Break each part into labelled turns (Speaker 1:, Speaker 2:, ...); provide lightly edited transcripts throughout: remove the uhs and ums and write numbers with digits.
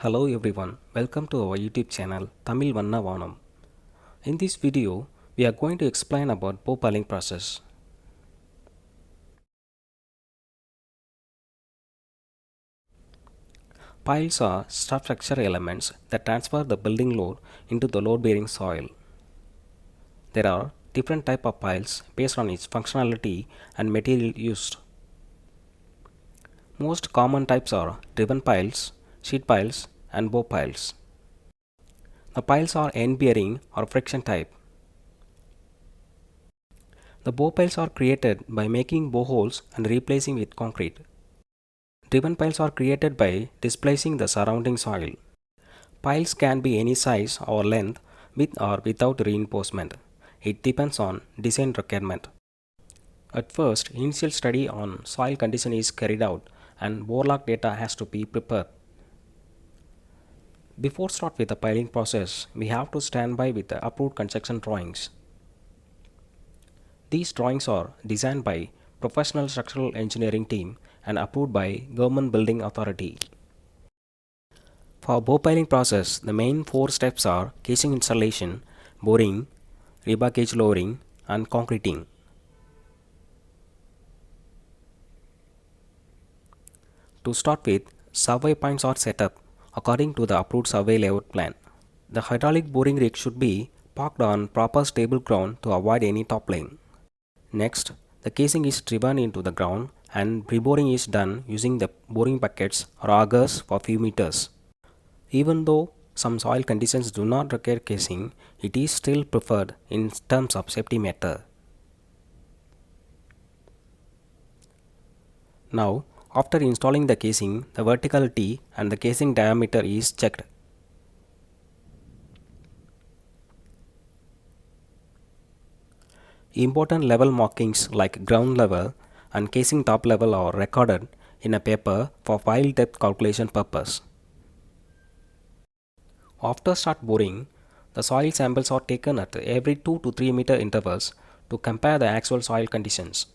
Speaker 1: Hello everyone, welcome to our YouTube channel Tamil Vanna Vaanam. In this video, we are going to explain about piling process. Piles are structure elements that transfer the building load into the load-bearing soil. There are different types of piles based on its functionality and material used. Most common types are driven piles, sheet piles, and bow piles. The piles are end-bearing or friction type. The bow piles are created by making boreholes and replacing with concrete. Driven piles are created by displacing the surrounding soil. Piles can be any size or length with or without reinforcement. It depends on design requirement. At first, initial study on soil condition is carried out and borelog data has to be prepared. Before start with the piling process, we have to stand by with the approved construction drawings. These drawings are designed by professional structural engineering team and approved by Government Building Authority. For bow piling process, the main four steps are casing installation, boring, rebar cage lowering, and concreting. To start with, survey points are set up according to the approved survey layout plan. The hydraulic boring rig should be parked on proper stable ground to avoid any toppling. Next, the casing is driven into the ground and reboring is done using the boring buckets or augers for few meters. Even though some soil conditions do not require casing, it is still preferred in terms of safety matter. Now, after installing the casing, the verticality and the casing diameter is checked. Important level markings like ground level and casing top level are recorded in a paper for pile depth calculation purpose. After start boring, the soil samples are taken at every 2 to 3 meter intervals to compare the actual soil conditions.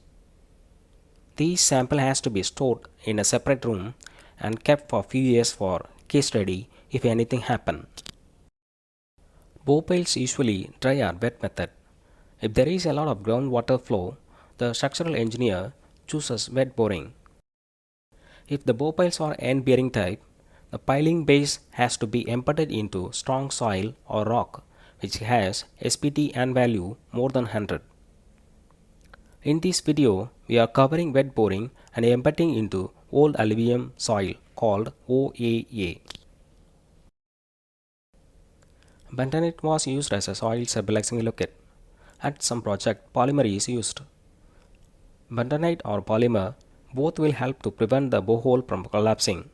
Speaker 1: These sample has to be stored in a separate room and kept for few years for case study if anything happen. Bow piles usually dry or wet method. If there is a lot of groundwater flow, the structural engineer chooses wet boring. If the bow piles are end bearing type, the piling base has to be embedded into strong soil or rock which has SPT and value more than 100. In this video, we are covering wet boring and embedding into old alluvium soil called OAA. Bentonite was used as a soil stabilizing liquid. At some project, polymer is used. Bentonite or polymer both will help to prevent the borehole from collapsing.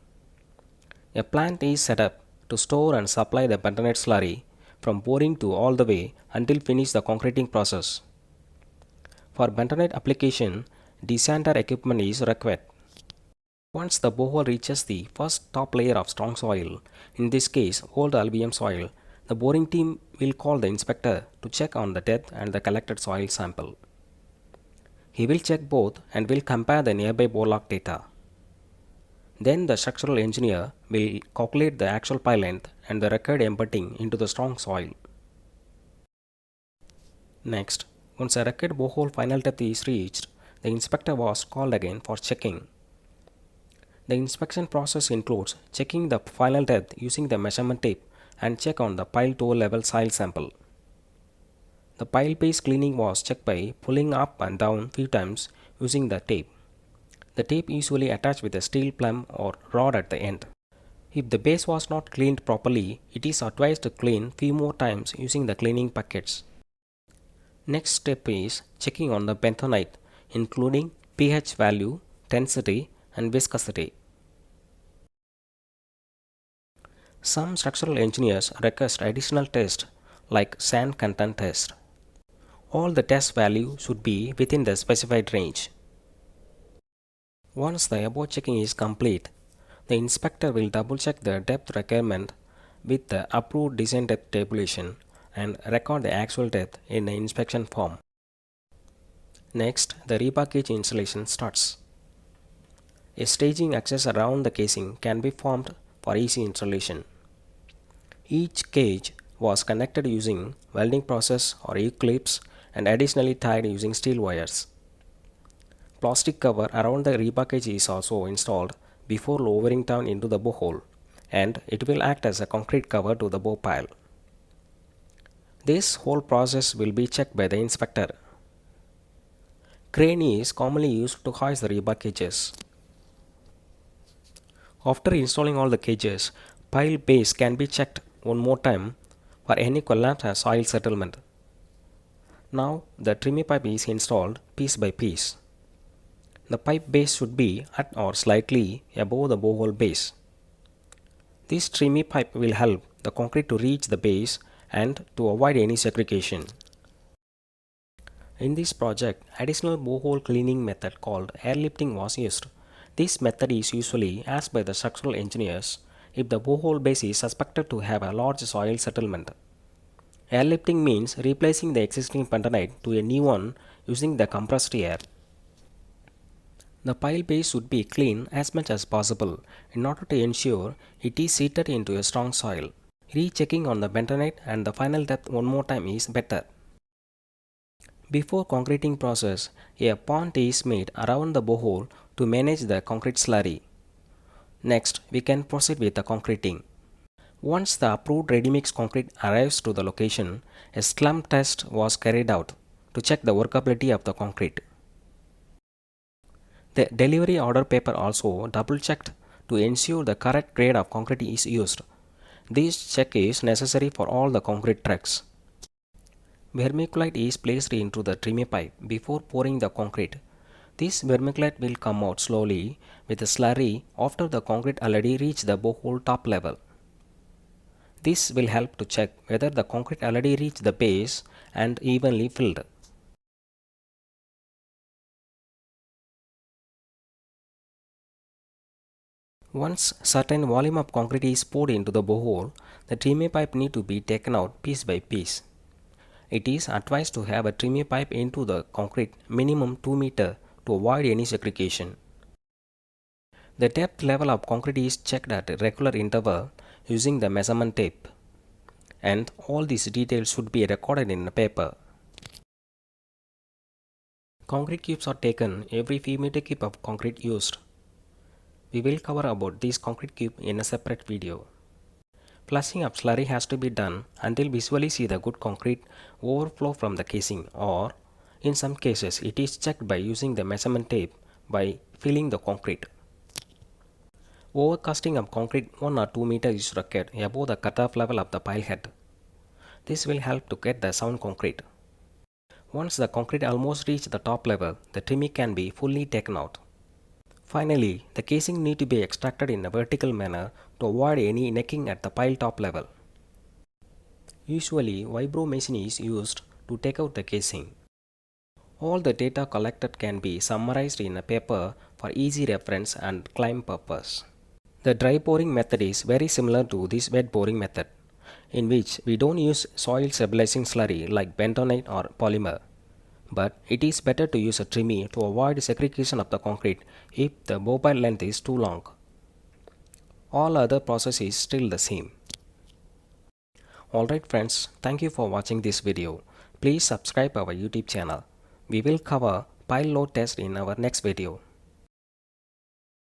Speaker 1: A plant is set up to store and supply the bentonite slurry from boring to all the way until finish the concreting process. For bentonite application, decanter equipment is required. Once the borehole reaches the first top layer of strong soil, in this case old alluvium soil, the boring team will call the inspector to check on the depth and the collected soil sample. He will check both and will compare the nearby borelog data. Then the structural engineer will calculate the actual pile length and the required embedding into the strong soil. Next, once a required borehole final depth is reached, the inspector was called again for checking. The inspection process includes checking the final depth using the measurement tape and check on the pile toe level soil sample. The pile base cleaning was checked by pulling up and down few times using the tape. The tape usually attached with a steel plumb or rod at the end. If the base was not cleaned properly, it is advised to clean few more times using the cleaning buckets. Next step is checking on the bentonite, including pH value, density, and viscosity. Some structural engineers request additional tests like sand content test. All the test values should be within the specified range. Once the above checking is complete, the inspector will double check the depth requirement with the approved design depth tabulation and record the actual depth in the inspection form. Next, the rebar cage installation starts. A staging axis around the casing can be formed for easy installation. Each cage was connected using welding process or U-clips and additionally tied using steel wires. Plastic cover around the rebar cage is also installed before lowering down into the borehole, and it will act as a concrete cover to the bore pile. This whole process will be checked by the inspector. Crane is commonly used to hoist the rebar cages. After installing all the cages, pile base can be checked one more time for any collapse or soil settlement. Now the trimmy pipe is installed piece by piece. The pipe base should be at or slightly above the borehole base. This trimmy pipe will help the concrete to reach the base and to avoid any segregation. In this project, additional borehole cleaning method called airlifting was used. This method is usually asked by the structural engineers if the borehole base is suspected to have a large soil settlement. Airlifting means replacing the existing bentonite to a new one using the compressed air. The pile base should be clean as much as possible in order to ensure it is seated into a strong soil. Rechecking on the bentonite and the final depth one more time is better. Before concreting process, a pond is made around the borehole to manage the concrete slurry. Next, we can proceed with the concreting. Once the approved ready-mix concrete arrives to the location, a slump test was carried out to check the workability of the concrete. The delivery order paper also double-checked to ensure the correct grade of concrete is used. This check is necessary for all the concrete trucks. Vermiculite is placed into the trimmy pipe before pouring the concrete. This vermiculite will come out slowly with a slurry after the concrete already reached the borehole top level. This will help to check whether the concrete already reached the base and evenly filled. Once certain volume of concrete is poured into the borehole, the trimmy pipe need to be taken out piece by piece. It is advised to have a trimmy pipe into the concrete minimum 2 meter to avoid any segregation. The depth level of concrete is checked at a regular interval using the measurement tape, and all these details should be recorded in a paper. Concrete cubes are taken every few meter cube of concrete used. We will cover about this concrete cube in a separate video. Flushing of slurry has to be done until visually see the good concrete overflow from the casing, or in some cases it is checked by using the measurement tape by filling the concrete. Overcasting of concrete 1 or 2 meters is required above the cutoff level of the pile head. This will help to get the sound concrete. Once the concrete almost reaches the top level, the trimmy can be fully taken out. Finally, the casing need to be extracted in a vertical manner to avoid any necking at the pile top level. Usually, vibro machine is used to take out the casing. All the data collected can be summarized in a paper for easy reference and claim purpose. The dry boring method is very similar to this wet boring method, in which we don't use soil stabilizing slurry like bentonite or polymer. But it is better to use a trimmy to avoid segregation of the concrete if the bore pile length is too long. All other process is still the same. Alright friends, thank you for watching this video. Please subscribe our YouTube channel. We will cover pile load test in our next video.